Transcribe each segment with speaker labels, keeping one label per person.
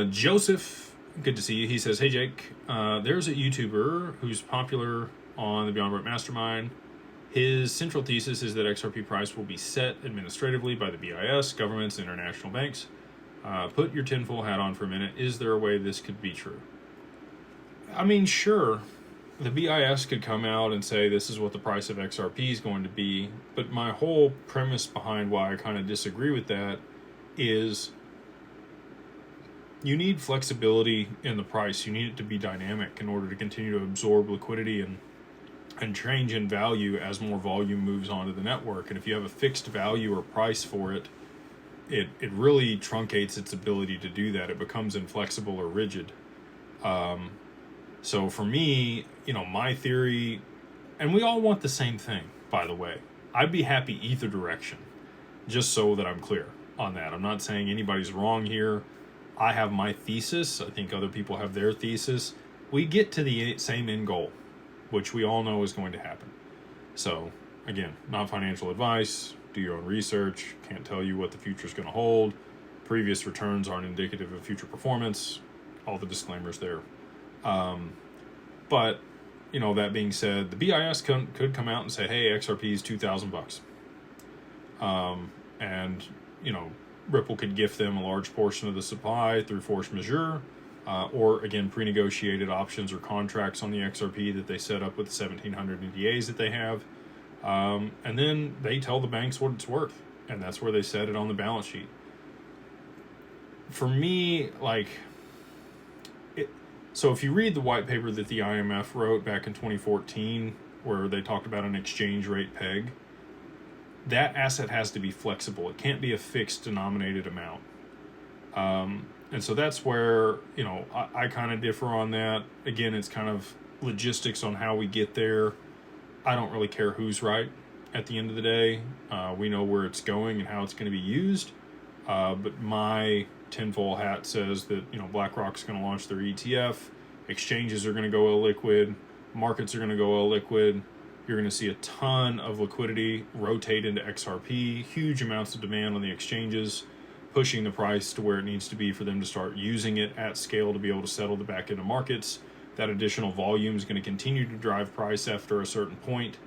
Speaker 1: Joseph, good to see you. He says, hey, Jake, there's a YouTuber who's popular on the Beyond Broke Mastermind. His central thesis is that XRP price will be set administratively by the BIS, governments, international banks. Put your tinfoil hat on for a minute. Is there a way this could be true? I mean, sure. The BIS could come out and say this is what the price of XRP is going to be, but my whole premise behind why I kind of disagree with that is you need flexibility in the price. You need it to be dynamic in order to continue to absorb liquidity and change in value as more volume moves onto the network. And if you have a fixed value or price for it, it really truncates its ability to do that. It becomes inflexible or rigid. So for me, my theory, and we all want the same thing, by the way. I'd be happy either direction, just so that I'm clear on that. I'm not saying anybody's wrong here. I have my thesis. I think other people have their thesis. We get to the same end goal, which we all know is going to happen. So again, not financial advice. Do your own research. Can't tell you what the future is going to hold. Previous returns aren't indicative of future performance. All the disclaimers there. But that being said, the BIS could come out and say, hey, XRP is $2,000. And Ripple could gift them a large portion of the supply through force majeure, or again, pre-negotiated options or contracts on the XRP that they set up with 1,700 NDAs that they have. And then they tell the banks what it's worth, and that's where they set it on the balance sheet. For me, so if you read the white paper that the IMF wrote back in 2014, where they talked about an exchange rate peg, that asset has to be flexible. It can't be a fixed denominated amount. And so that's where, I kind of differ on that. Again, it's kind of logistics on how we get there. I don't really care who's right at the end of the day. We know where it's going and how it's going to be used. But my tinfoil hat says that, BlackRock's going to launch their ETF. Exchanges are going to go illiquid. Markets are going to go illiquid. You're going to see a ton of liquidity rotate into XRP, huge amounts of demand on the exchanges, pushing the price to where it needs to be for them to start using it at scale to be able to settle the back end of markets. That additional volume is going to continue to drive price after a certain point,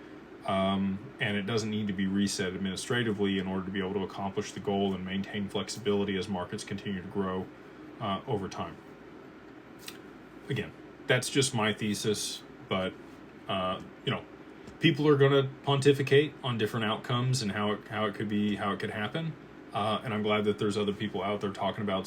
Speaker 1: and it doesn't need to be reset administratively in order to be able to accomplish the goal and maintain flexibility as markets continue to grow over time. Again, that's just my thesis, but people are going to pontificate on different outcomes and how it could happen. And I'm glad that there's other people out there talking about